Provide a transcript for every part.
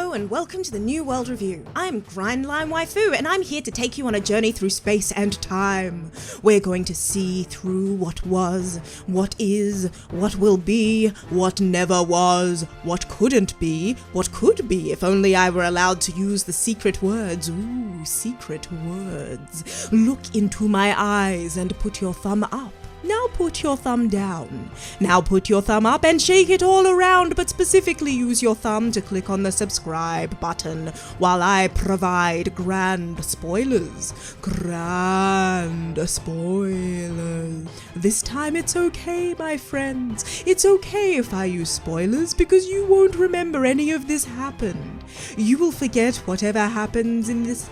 Hello and welcome to the New World Review. I'm Grindline Waifu and I'm here to take you on a journey through space and time. We're going to see through what was, what is, what will be, what never was, what couldn't be, what could be if only I were allowed to use the secret words. Ooh, secret words. Look into my eyes and put your thumb up. Now put your thumb down. Now put your thumb up and shake it all around, but specifically use your thumb to click on the subscribe button while I provide grand spoilers. Grand spoilers. This time it's okay, my friends. It's okay if I use spoilers because you won't remember any of this happened. You will forget whatever happens in this...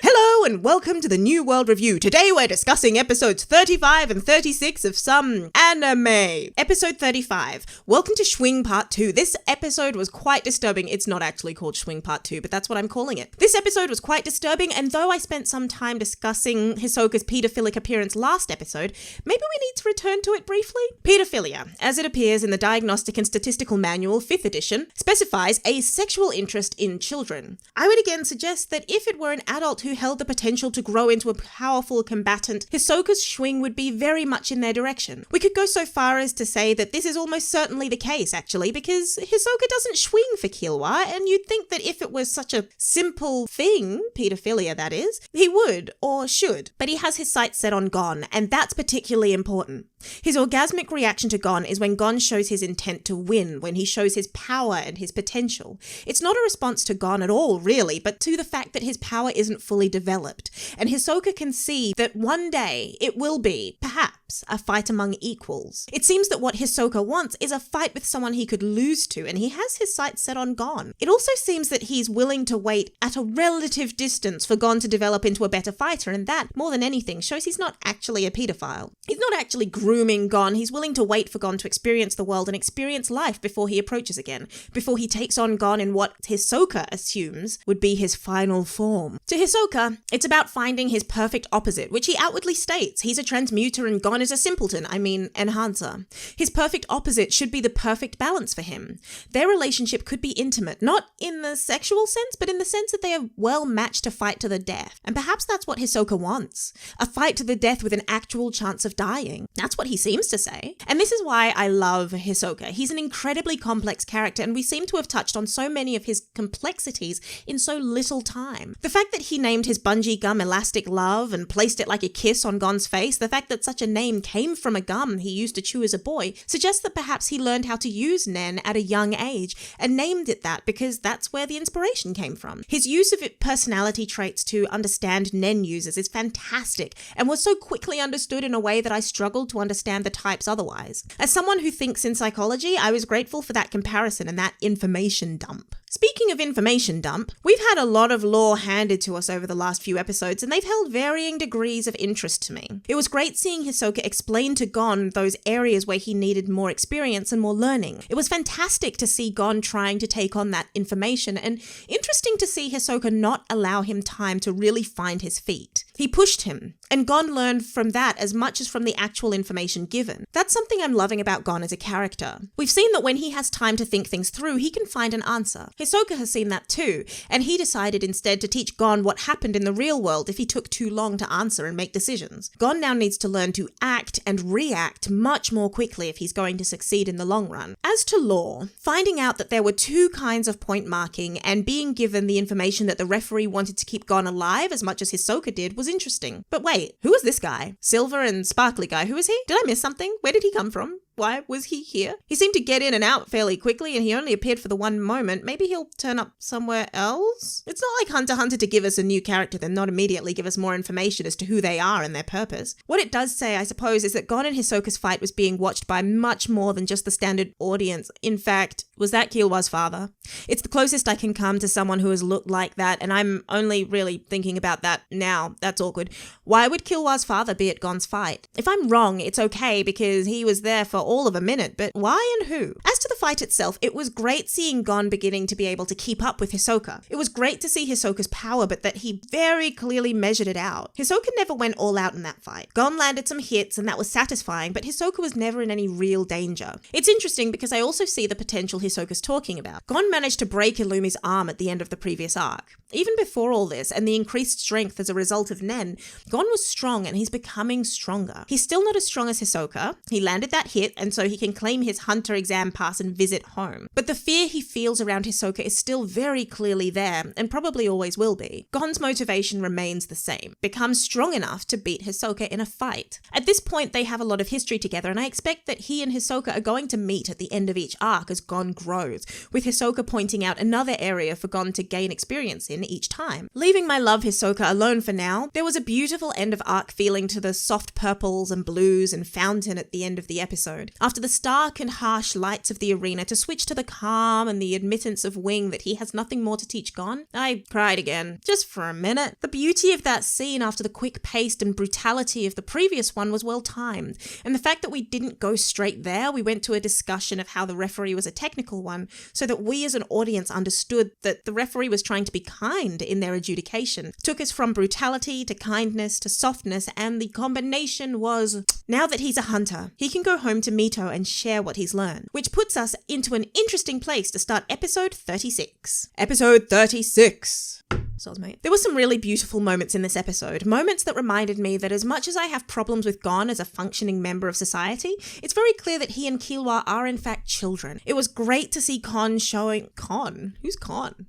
Hello and welcome to the New World Review. Today we're discussing episodes 35 and 36 of some anime. Episode 35. Welcome to Swing Part 2. This episode was quite disturbing. It's not actually called Swing Part 2, but that's what I'm calling it. This episode was quite disturbing, and though I spent some time discussing Hisoka's paedophilic appearance last episode, maybe we need to return to it briefly. Paedophilia, as it appears in the Diagnostic and Statistical Manual, 5th edition, specifies a sexual interest in children. I would again suggest that if it were an adult who held the potential to grow into a powerful combatant, Hisoka's swing would be very much in their direction. We could go so far as to say that this is almost certainly the case, actually, because Hisoka doesn't swing for Killua, and you'd think that if it was such a simple thing, paedophilia that is, he would, or should. But he has his sights set on Gon, and that's particularly important. His orgasmic reaction to Gon is when Gon shows his intent to win, when he shows his power and his potential. It's not a response to Gon at all, really, but to the fact that his power isn't fully developed. And Hisoka can see that one day it will be, perhaps, a fight among equals. It seems that what Hisoka wants is a fight with someone he could lose to, and he has his sights set on Gon. It also seems that he's willing to wait at a relative distance for Gon to develop into a better fighter, and that, more than anything, shows he's not actually a pedophile. He's not actually grooming Gon. He's willing to wait for Gon to experience the world and experience life before he approaches again, before he takes on Gon in what Hisoka assumes would be his final form. To Hisoka, it's about finding his perfect opposite, which he outwardly states. He's a transmuter and Gon is a simpleton, enhancer. His perfect opposite should be the perfect balance for him. Their relationship could be intimate, not in the sexual sense, but in the sense that they are well matched to fight to the death. And perhaps that's what Hisoka wants. A fight to the death with an actual chance of dying. That's what he seems to say. And this is why I love Hisoka. He's an incredibly complex character, and we seem to have touched on so many of his complexities in so little time. The fact that he named his bungee gum Elastic Love and placed it like a kiss on Gon's face, the fact that such a name came from a gum he used to chew as a boy, suggests that perhaps he learned how to use Nen at a young age and named it that because that's where the inspiration came from. His use of personality traits to understand Nen users is fantastic and was so quickly understood in a way that I struggled to understand the types otherwise. As someone who thinks in psychology, I was grateful for that comparison and that information dump. Speaking of information dump, we've had a lot of lore handed to us over the last few episodes, and they've held varying degrees of interest to me. It was great seeing Hisoka explain to Gon those areas where he needed more experience and more learning. It was fantastic to see Gon trying to take on that information, and interesting to see Hisoka not allow him time to really find his feet. He pushed him, and Gon learned from that as much as from the actual information given. That's something I'm loving about Gon as a character. We've seen that when he has time to think things through, he can find an answer. Hisoka has seen that too, and he decided instead to teach Gon what happened in the real world if he took too long to answer and make decisions. Gon now needs to learn to act and react much more quickly if he's going to succeed in the long run. As to lore, finding out that there were two kinds of point marking and being given the information that the referee wanted to keep Gon alive as much as Hisoka did was interesting. But wait, who is this guy? Silver and Sparkly guy, who is he? Did I miss something? Where did he come from? Why was he here? He seemed to get in and out fairly quickly, and he only appeared for the one moment. Maybe he'll turn up somewhere else? It's not like Hunter x Hunter to give us a new character then not immediately give us more information as to who they are and their purpose. What it does say, I suppose, is that Gon and Hisoka's fight was being watched by much more than just the standard audience. In fact, was that Killwa's father? It's the closest I can come to someone who has looked like that, and I'm only really thinking about that now. That's awkward. Why would Killwa's father be at Gon's fight? If I'm wrong, it's okay because he was there for all of a minute, but why and who? As to the fight itself, it was great seeing Gon beginning to be able to keep up with Hisoka. It was great to see Hisoka's power, but that he very clearly measured it out. Hisoka never went all out in that fight. Gon landed some hits and that was satisfying, but Hisoka was never in any real danger. It's interesting because I also see the potential Hisoka's talking about. Gon managed to break Illumi's arm at the end of the previous arc. Even before all this and the increased strength as a result of Nen, Gon was strong and he's becoming stronger. He's still not as strong as Hisoka. He landed that hit and so he can claim his hunter exam pass and visit home. But the fear he feels around Hisoka is still very clearly there and probably always will be. Gon's motivation remains the same. Become strong enough to beat Hisoka in a fight. At this point, they have a lot of history together and I expect that he and Hisoka are going to meet at the end of each arc as Gon grows, with Hisoka pointing out another area for Gon to gain experience in each time. Leaving my love Hisoka alone for now, there was a beautiful end of arc feeling to the soft purples and blues and fountain at the end of the episode. After the stark and harsh lights of the arena to switch to the calm and the admittance of Wing that he has nothing more to teach Gon, I cried again, just for a minute. The beauty of that scene after the quick paced and brutality of the previous one was well timed, and the fact that we didn't go straight there, we went to a discussion of how the referee was a technical one, so that we as an audience understood that the referee was trying to be kind in their adjudication. Took us from brutality to kindness to softness, and the combination was, now that he's a hunter, he can go home to Mito and share what he's learned, which puts us into an interesting place to start episode 36. Episode 36. There were some really beautiful moments in this episode, moments that reminded me that as much as I have problems with Gon as a functioning member of society, it's very clear that he and Killua are in fact children. It was great to see Gon showing... Con? Who's Con?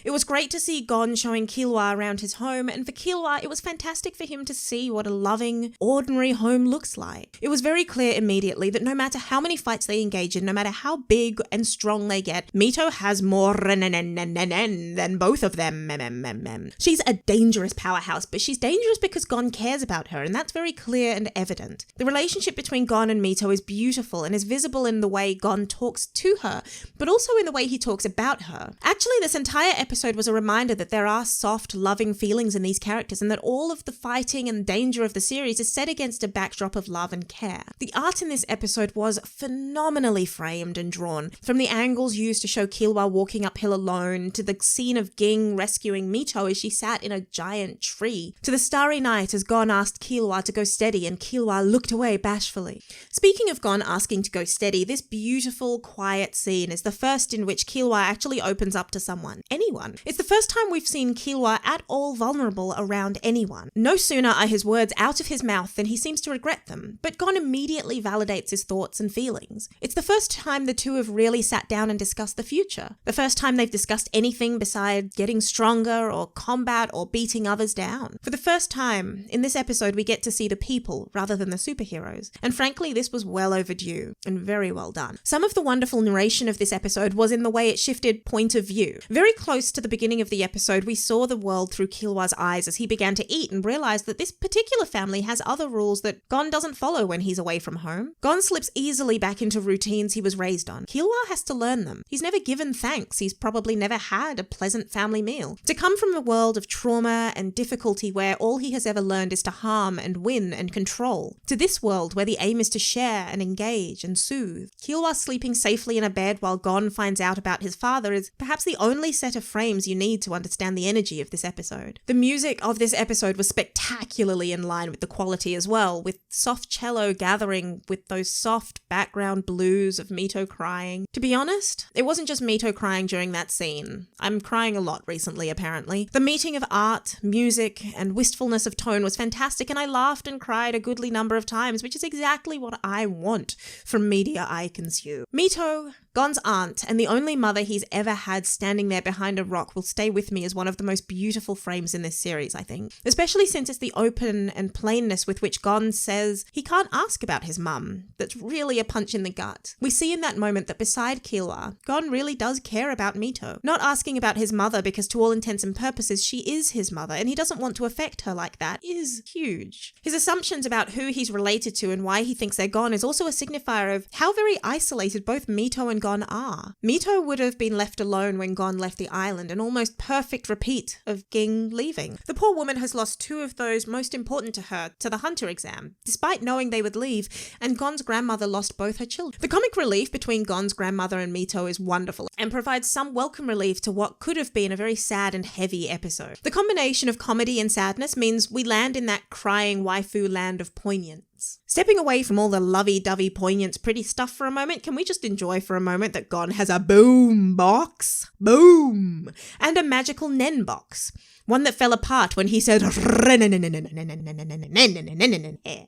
It was great to see Gon showing Killua around his home, and for Killua, it was fantastic for him to see what a loving, ordinary home looks like. It was very clear immediately that no matter how many fights they engage in, no matter how big and strong they get, Mito has more than both of them. She's a dangerous powerhouse, but she's dangerous because Gon cares about her, and that's very clear and evident. The relationship between Gon and Mito is beautiful and is visible in the way Gon talks to her, but also in the way he talks about her. Actually, this entire episode was a reminder that there are soft, loving feelings in these characters and that all of the fighting and danger of the series is set against a backdrop of love and care. The art in this episode was phenomenally framed and drawn, from the angles used to show Killua walking uphill alone, to the scene of Ging rescuing Mito as she sat in a giant tree, to the starry night as Gon asked Killua to go steady and Killua looked away bashfully. Speaking of Gon asking to go steady, this beautiful, quiet scene is the first in which Killua actually opens up to someone, anyone. It's the first time we've seen Killua at all vulnerable around anyone. No sooner are his words out of his mouth than he seems to regret them, but Gon immediately validates his thoughts and feelings. It's the first time the two have really sat down and discussed the future. The first time they've discussed anything besides getting stronger or combat or beating others down. For the first time, in this episode, we get to see the people rather than the superheroes. And frankly, this was well overdue and very well done. Some of the wonderful narration of this episode was in the way it shifted point of view. Very close to the beginning of the episode, we saw the world through Killua's eyes as he began to eat and realized that this particular family has other rules that Gon doesn't follow when he's away from home. Gon slips easily back into routines he was raised on. Killua has to learn them. He's never given thanks. He's probably never had a pleasant family meal. To come from a world of trauma and difficulty where all he has ever learned is to harm and win and control, to this world where the aim is to share and engage and soothe. Killua sleeping safely in a bed while Gon finds out about his father is perhaps the only set of frames you need to understand the energy of this episode. The music of this episode was spectacularly in line with the quality as well, with soft cello gathering with those soft background blues of Mito crying. To be honest, it wasn't just Mito crying during that scene. I'm crying a lot recently, apparently. The meeting of art, music, and wistfulness of tone was fantastic, and I laughed and cried a goodly number of times, which is exactly what I want from media I consume. Mito, Gon's aunt, and the only mother he's ever had standing there behind a rock will stay with me as one of the most beautiful frames in this series, I think. Especially since it's the open and plainness with which Gon says he can't ask about his mum. That's really a punch in the gut. We see in that moment that beside Killua, Gon really does care about Mito. Not asking about his mother because to all intents and purposes she is his mother and he doesn't want to affect her like that is huge. His assumptions about who he's related to and why he thinks they're gone is also a signifier of how very isolated both Mito and Gon are. Mito would have been left alone when Gon left the island, an almost perfect repeat of Ging leaving. The poor woman has lost two of those most important to her to the hunter exam, despite knowing they would leave, and Gon's grandmother lost both her children. The comic relief between Gon's grandmother and Mito is wonderful and provides some welcome relief to what could have been a very sad and heavy episode. The combination of comedy and sadness means we land in that crying waifu land of poignance. Stepping away from all the lovey-dovey poignance pretty stuff for a moment, can we just enjoy for a moment that Gon has a boom box? Boom! And a magical Nen box. One that fell apart when he said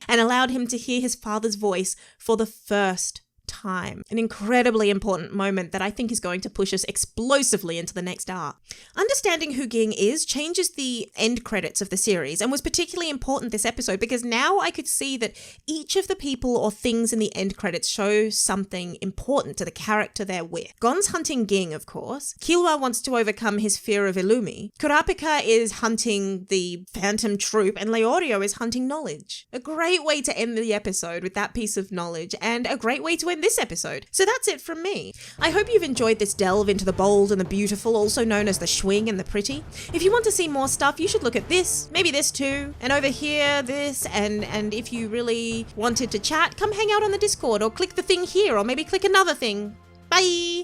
and allowed him to hear his father's voice for the first time. An incredibly important moment that I think is going to push us explosively into the next arc. Understanding who Ging is changes the end credits of the series and was particularly important this episode because now I could see that each of the people or things in the end credits show something important to the character they're with. Gon's hunting Ging, of course. Killua wants to overcome his fear of Illumi. Kurapika is hunting the Phantom Troop and Leorio is hunting knowledge. A great way to end the episode with that piece of knowledge and a great way to end this episode. So that's it from me. I hope you've enjoyed this delve into the bold and the beautiful, also known as the Schwing and the pretty. If you want to see more stuff, you should look at this, maybe this too, and over here, this, and if you really wanted to chat, come hang out on the Discord or click the thing here or maybe click another thing. Bye!